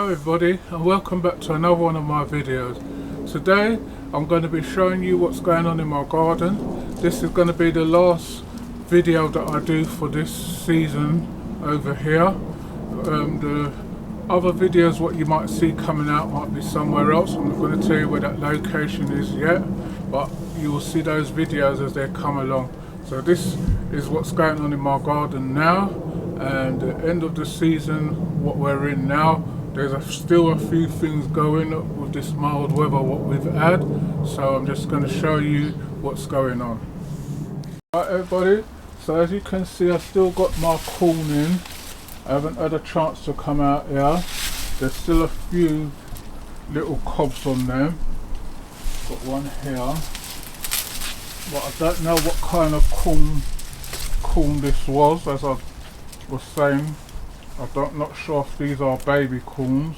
Hello everybody, and welcome back to another one of my videos. Today I'm going to be showing you what's going on in my garden. This is going to be the last video that I do for this season over here. The other videos what you might see coming out might be somewhere else. I'm not going to tell you where that location is yet, but you will see those videos as they come along. So this is what's going on in my garden now, and the end of the season what we're in now. There's still a few things going with this mild weather what we've had, so I'm just going to show you what's going on. Right everybody, so as you can see I've still got my corn in. I haven't had a chance to come out here. There's still a few little cobs on them. Got one here, but I don't know what kind of corn this was. As I was saying, I'm not sure if these are baby corns,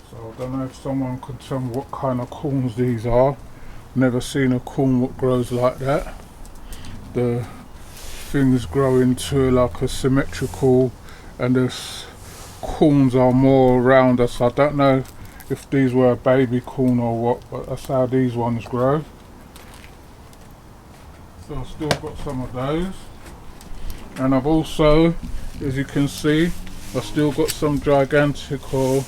so I don't know if someone can tell me what kind of corns these are. Never seen a corn that grows like that. The things grow into like a symmetrical, and the corns are more round. So I don't know if these were a baby corn or what, but that's how these ones grow. So I've still got some of those. And I've also, as you can see, I've still got some gigantical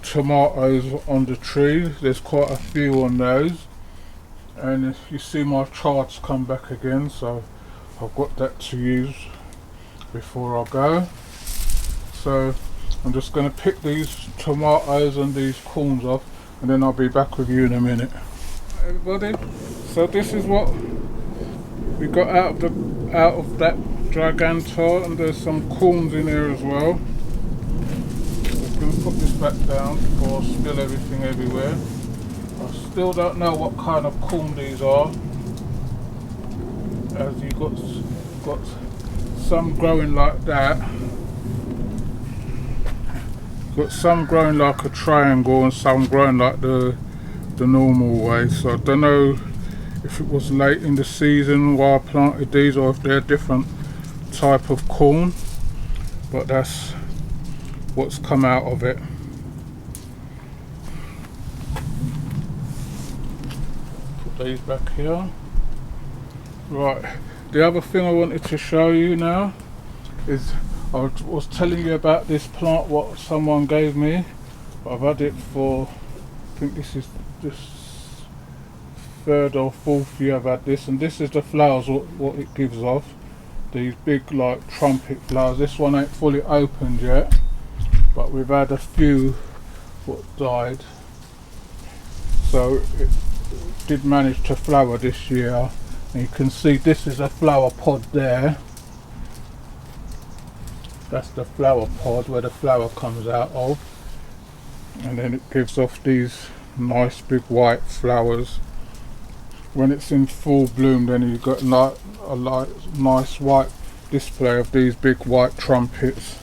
tomatoes on the tree. There's quite a few on those. And if you see my charts come back again, so I've got that to use before I go. So I'm just going to pick these tomatoes and these corns off, and then I'll be back with you in a minute. Everybody, so this is what we got out of that gigantor, and there's some corns in here as well. I'm going to put this back down before I spill everything everywhere. I still don't know what kind of corn these are, as you got some growing like that. Got some growing like a triangle and some growing like the normal way. So I don't know if it was late in the season while I planted these, or if they're a different type of corn, but that's what's come out of it. Put these back here. Right, the other thing I wanted to show you now is I was telling you about this plant what someone gave me. I've had it for, I think this is this third or fourth year I've had this, and this is the flowers what it gives off. These big like trumpet flowers. This one ain't fully opened yet, but we've had a few what died, so it did manage to flower this year. And you can see this is a flower pod there. That's the flower pod where the flower comes out of, and then it gives off these nice big white flowers. When it's in full bloom, then you've got a nice white display of these big white trumpets.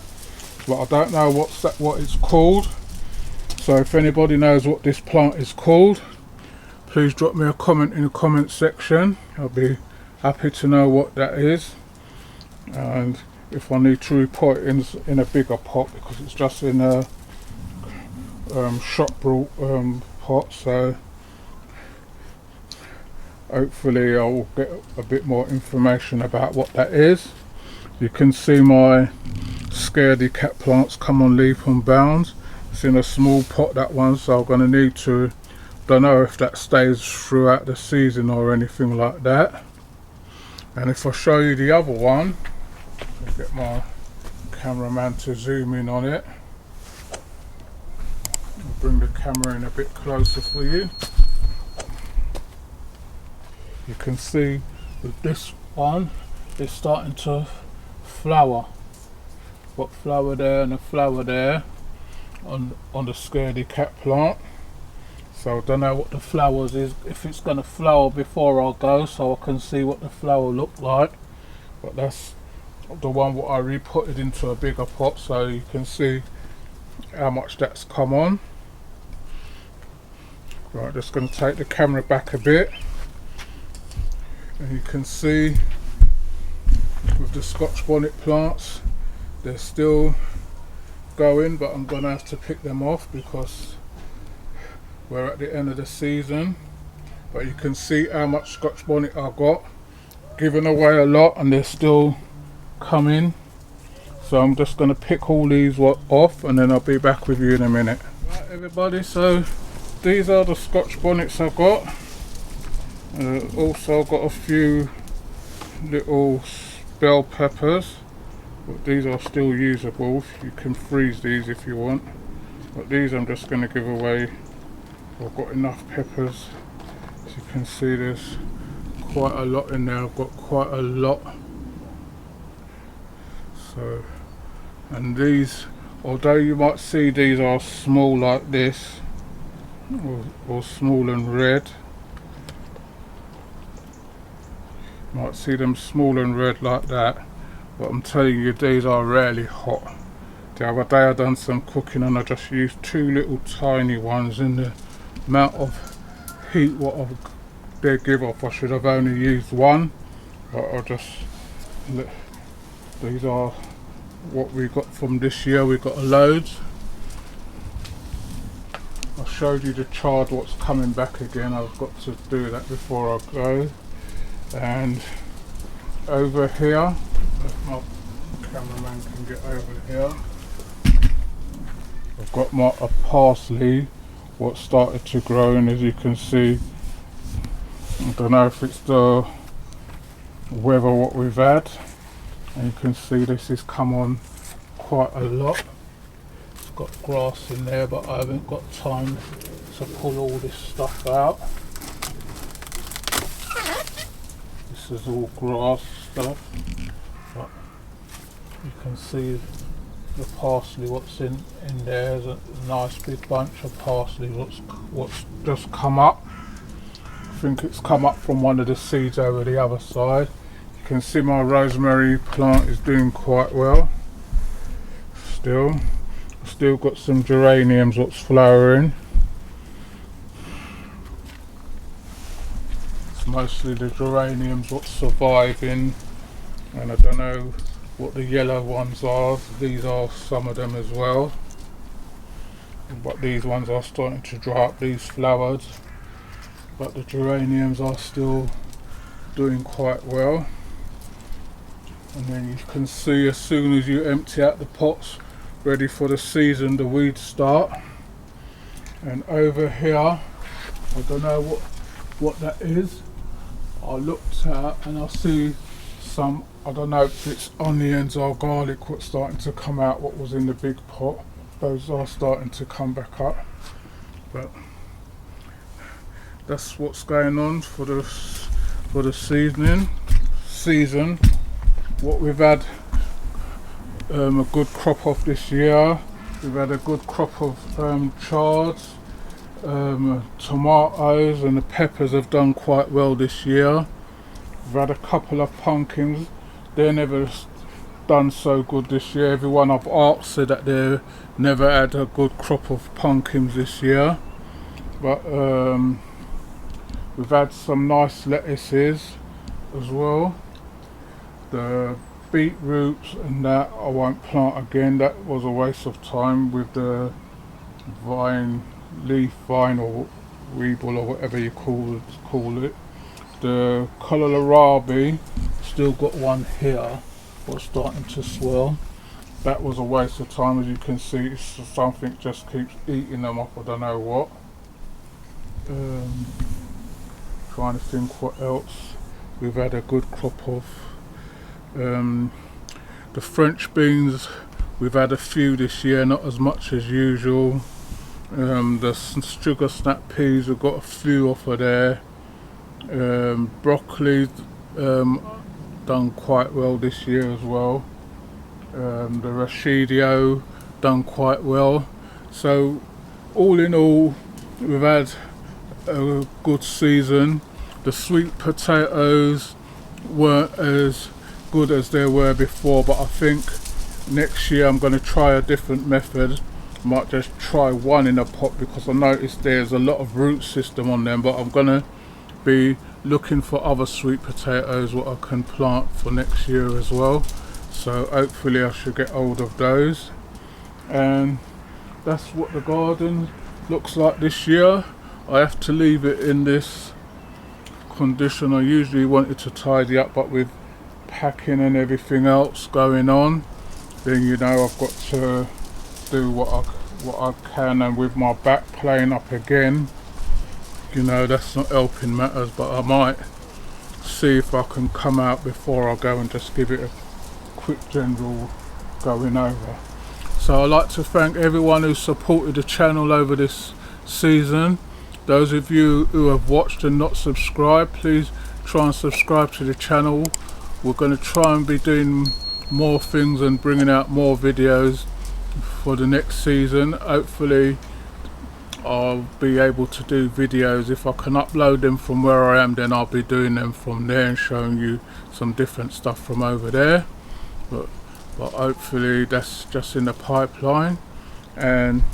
But I don't know what it's called. So if anybody knows what this plant is called, please drop me a comment in the comment section. I'll be happy to know what that is. And if I need to repot it in a bigger pot, because it's just in a shop brought pot, so hopefully I will get a bit more information about what that is. You can see my scaredy cat plants come on leap and bounds. It's in a small pot, that one, so I'm going to need to, don't know if that stays throughout the season or anything like that. And if I show you the other one, I'll get my cameraman to zoom in on it. I'll bring the camera in a bit closer for you. You can see with this one, it's starting to flower. Got flower there and a flower there on the scaredy cat plant. So I don't know what the flowers is, if it's going to flower before I go, so I can see what the flower look like. But that's the one what I repotted into a bigger pot, so you can see how much that's come on. Right, just going to take the camera back a bit, and you can see with the Scotch bonnet plants, they're still going, but I'm gonna have to pick them off because we're at the end of the season. But you can see how much Scotch bonnet I got, giving away a lot, and they're still coming. So I'm just gonna pick all these off, and then I'll be back with you in a minute. Right, everybody, so these are the Scotch bonnets I've got. Also got a few little bell peppers, but these are still usable. You can freeze these if you want, but these I'm just going to give away. I've got enough peppers, as you can see there's quite a lot in there. I've got quite a lot. So, and these, although you might see these are small like this, or small and red, you might see them small and red like that, but I'm telling you, these are really hot. The other day I done some cooking and I just used 2 little tiny ones. In the amount of heat what they give off, I should have only used 1, but I'll just these are what we got from this year. We got a load. I showed you the chard what's coming back again. I've got to do that before I go. And over here, if my cameraman can get over here, I've got a parsley what started to grow, and as you can see, I don't know if it's the weather what we've had, and you can see this has come on quite a lot. It's got grass in there, but I haven't got time to pull all this stuff out. This is all grass stuff, but you can see the parsley what's in there. Is a nice big bunch of parsley what's just come up. I think it's come up from one of the seeds over the other side. You can see my rosemary plant is doing quite well. Still got some geraniums what's flowering. It's mostly the geraniums what's surviving, and I don't know what the yellow ones are. These are some of them as well, but these ones are starting to dry up, these flowered, but the geraniums are still doing quite well. And then you can see as soon as you empty out the pots ready for the season, the weeds start. And over here, I don't know what that is. I looked at and I see some, I don't know if it's onions or garlic what's starting to come out, what was in the big pot. Those are starting to come back up, but that's what's going on for the season. What we've had a good crop of this year. We've had a good crop of chards, tomatoes, and the peppers have done quite well this year. We've had a couple of pumpkins. They're never done so good this year. Everyone I've asked said that they never had a good crop of pumpkins this year. But we've had some nice lettuces as well. The beetroots and that I won't plant again. That was a waste of time with the leaf vine or weevil or whatever you call it. The kohlrabi, still got one here what's starting to swell. That was a waste of time. As you can see, something just keeps eating them up. I don't know what. Trying to think what else. We've had a good crop of the French beans. We've had a few this year, not as much as usual. The sugar snap peas, we've got a few off of there. Broccoli done quite well this year as well. The Rashidio done quite well. So all in all, we've had a good season. The sweet potatoes weren't as good as they were before, but I think next year I'm going to try a different method. Might just try one in a pot because I noticed there's a lot of root system on them, but I'm going to be looking for other sweet potatoes what I can plant for next year as well. So hopefully I should get hold of those. and that's what the garden looks like this year. I have to leave it in this condition. I usually want it to tidy up, but with packing and everything else going on, then you know I've got to do what I can, and with my back playing up again, you know, that's not helping matters. But I might see if I can come out before I go and just give it a quick general going over. So I'd like to thank everyone who supported the channel over this season. Those of you who have watched and not subscribed, please try and subscribe to the channel. We're going to try and be doing more things and bringing out more videos for the next season. Hopefully I'll be able to do videos. If I can upload them from where I am, then I'll be doing them from there and showing you some different stuff from over there, but hopefully that's just in the pipeline. And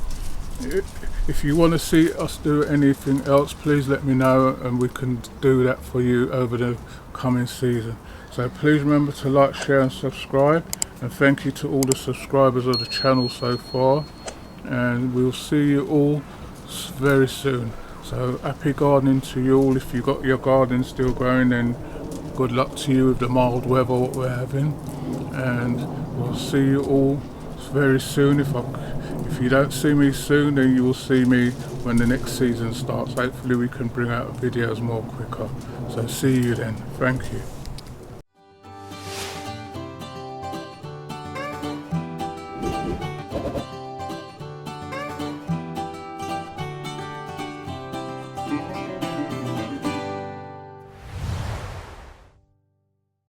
if you want to see us do anything else, please let me know and we can do that for you over the coming season. So please remember to like, share and subscribe, and thank you to all the subscribers of the channel so far, and we'll see you all very soon. So happy gardening to you all. If you've got your garden still growing, then good luck to you with the mild weather what we're having, and we'll see you all very soon. If you don't see me soon, then you will see me when the next season starts. Hopefully we can bring out videos more quicker. So see you then. Thank you.